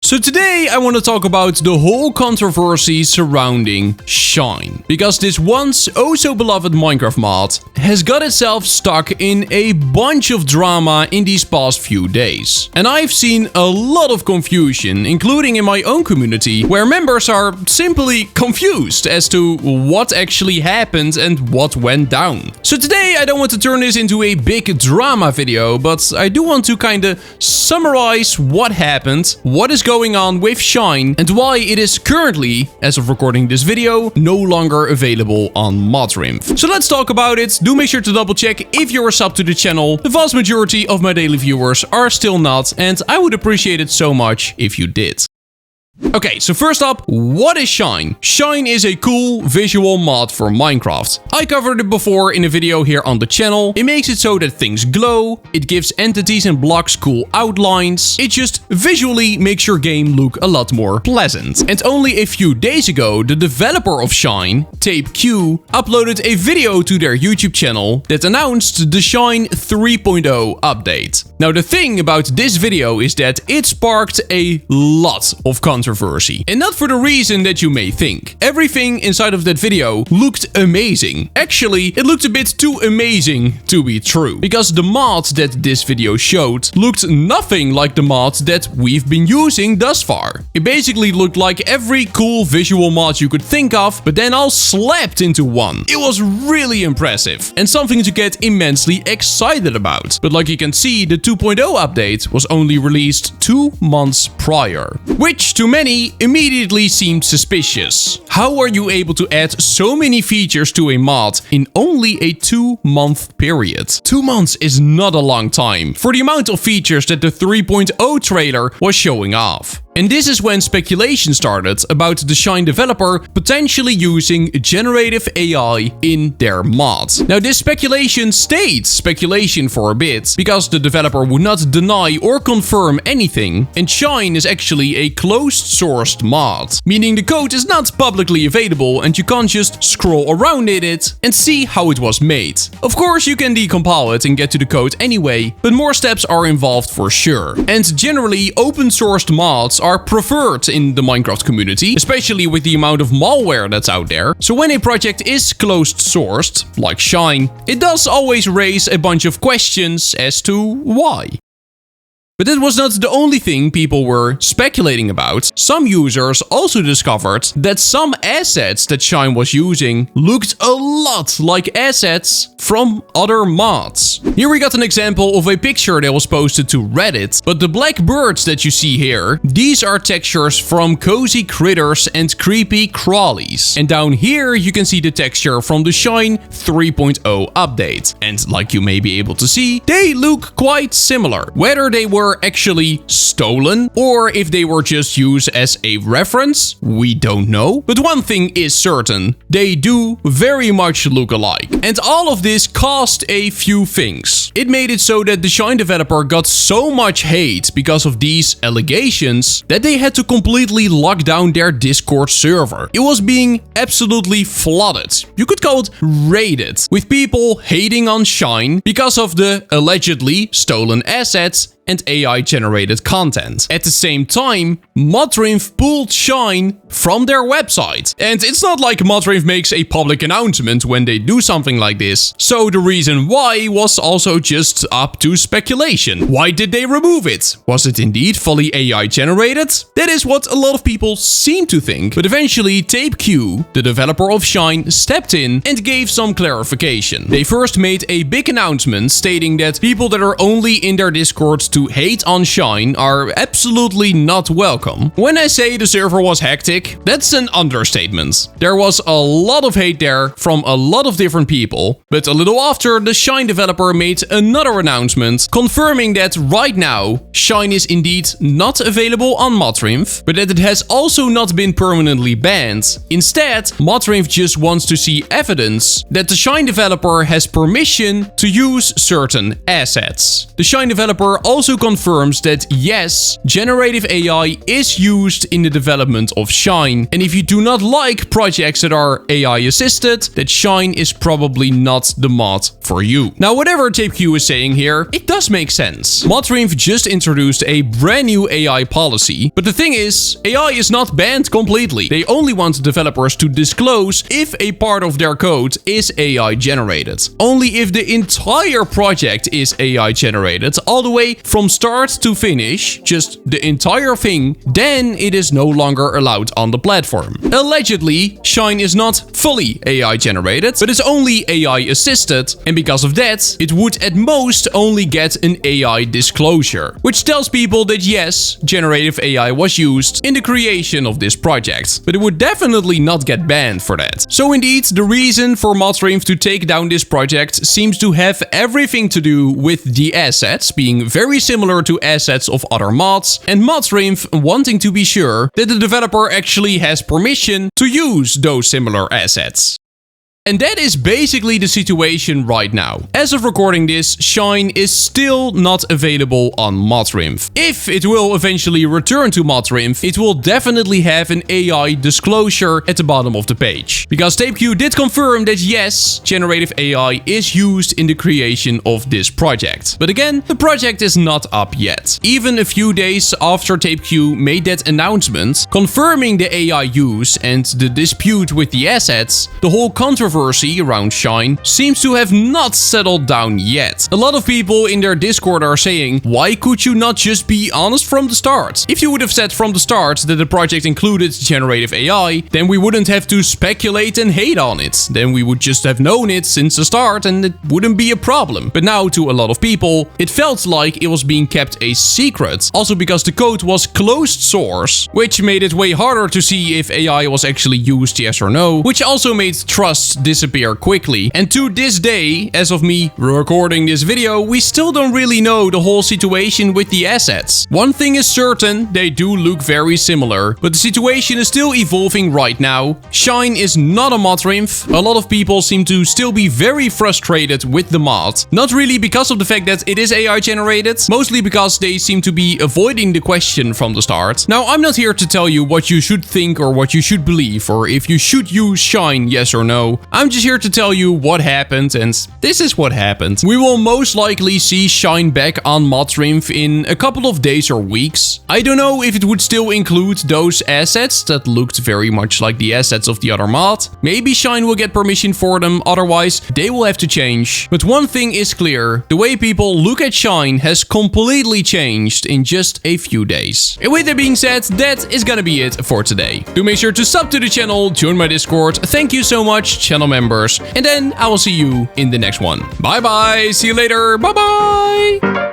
So today I want to talk about the whole controversy surrounding Shine. Because this once oh so beloved Minecraft mod has got itself stuck in a bunch of drama in these past few days. And I've seen a lot of confusion, including in my own community, where members are simply confused as to what actually happened and what went down. So today I don't want to turn this into a big drama video, but I do want to kinda summarize what happened, what is going on with Shine, and why it is currently, as of recording this video, no longer available on Modrinf. So let's talk about it. Do make sure to double check if you're a sub to the channel. The vast majority of my daily viewers are still not, and I would appreciate it so much if you did. Okay, so first up, what is Shine? Shine is a cool visual mod for Minecraft. I covered it before in a video here on the channel. It makes it so that things glow, it gives entities and blocks cool outlines, it just visually makes your game look a lot more pleasant. And only a few days ago, the developer of Shine, TapeQ, uploaded a video to their YouTube channel that announced the Shine 3.0 update. Now the thing about this video is that it sparked a lot of controversy. And not for the reason that you may think. Everything inside of that video looked amazing. Actually, it looked a bit too amazing to be true. Because the mod that this video showed looked nothing like the mod that we've been using thus far. It basically looked like every cool visual mod you could think of, but then all slapped into one. It was really impressive and something to get immensely excited about. But like you can see, the 2.0 update was only released 2 months prior, which to many immediately seemed suspicious. How are you able to add so many features to a mod in only a 2-month period? 2 months is not a long time for the amount of features that the 3.0 trailer was showing off. And this is when speculation started about the Shine developer potentially using generative AI in their mod. Now this speculation stayed speculation for a bit, because the developer would not deny or confirm anything, and Shine is actually a closed-sourced mod, meaning the code is not publicly available and you can't just scroll around in it and see how it was made. Of course you can decompile it and get to the code anyway, but more steps are involved for sure. And generally open-sourced mods are preferred in the Minecraft community, especially with the amount of malware that's out there. So when a project is closed sourced, like Shine, it does always raise a bunch of questions as to why. But that was not the only thing people were speculating about. Some users also discovered that some assets that Shine was using looked a lot like assets from other mods. Here we got an example of a picture that was posted to Reddit, but the black birds that you see here, these are textures from Cozy Critters and Creepy Crawlies. And down here you can see the texture from the Shine 3.0 update. And like you may be able to see, they look quite similar. Whether they were actually stolen or if they were just used as a reference, we don't know. But one thing is certain, they do very much look alike. And all of this caused a few things. It made it so that the Shine developer got so much hate because of these allegations that they had to completely lock down their Discord server. It was being absolutely flooded. You could call it raided, with people hating on Shine because of the allegedly stolen assets and AI-generated content. At the same time, Modrinf pulled Shine from their website. And it's not like Modrinf makes a public announcement when they do something like this. So the reason why was also just up to speculation. Why did they remove it? Was it indeed fully AI-generated? That is what a lot of people seem to think. But eventually, TapeQ, the developer of Shine, stepped in and gave some clarification. They first made a big announcement stating that people that are only in their Discord to hate on Shine are absolutely not welcome. When I say the server was hectic, that's an understatement. There was a lot of hate there from a lot of different people, but a little after, the Shine developer made another announcement confirming that right now, Shine is indeed not available on Modrinf, but that it has also not been permanently banned. Instead, Modrinf just wants to see evidence that the Shine developer has permission to use certain assets. The Shine developer also also confirms that yes, generative AI is used in the development of Shine. And if you do not like projects that are AI assisted, that Shine is probably not the mod for you. Now, whatever TapeQ is saying here, it does make sense. Modrinf just introduced a brand new AI policy, but the thing is, AI is not banned completely. They only want developers to disclose if a part of their code is AI generated. Only if the entire project is AI generated, all the way from start to finish, just the entire thing, then it is no longer allowed on the platform. Allegedly, Shine is not fully AI generated, but it's only AI assisted, and because of that, it would at most only get an AI disclosure, which tells people that yes, generative AI was used in the creation of this project, but it would definitely not get banned for that. So indeed, the reason for Modrinf to take down this project seems to have everything to do with the assets being very similar to assets of other mods, and Modrinf wanting to be sure that the developer actually has permission to use those similar assets. And that is basically the situation right now. As of recording this, Shine is still not available on Modrinf. If it will eventually return to Modrinf, it will definitely have an AI disclosure at the bottom of the page. Because TapeQ did confirm that yes, generative AI is used in the creation of this project. But again, the project is not up yet. Even a few days after TapeQ made that announcement, confirming the AI use and the dispute with the assets, the whole controversy around Shine seems to have not settled down yet. A lot of people in their Discord are saying, why could you not just be honest from the start? If you would have said from the start that the project included generative AI, then we wouldn't have to speculate and hate on it. Then we would just have known it since the start and it wouldn't be a problem. But now to a lot of people, it felt like it was being kept a secret. Also because the code was closed source, which made it way harder to see if AI was actually used, yes or no, which also made trust disappear quickly. And to this day, as of me recording this video, we still don't really know the whole situation with the assets. One thing is certain, they do look very similar, but the situation is still evolving right now. Shine is not a Modrinf. A lot of people seem to still be very frustrated with the mod. Not really because of the fact that it is AI generated, mostly because they seem to be avoiding the question from the start. Now, I'm not here to tell you what you should think or what you should believe, or if you should use Shine, yes or no. I'm just here to tell you what happened, and this is what happened. We will most likely see Shine back on Modrinf in a couple of days or weeks. I don't know if it would still include those assets that looked very much like the assets of the other mod. Maybe Shine will get permission for them, otherwise they will have to change. But one thing is clear, the way people look at Shine has completely changed in just a few days. And with that being said, that is gonna be it for today. Do make sure to sub to the channel, join my Discord. Thank you so much, channel members. And then I will see you in the next one. Bye bye. See you later. Bye bye.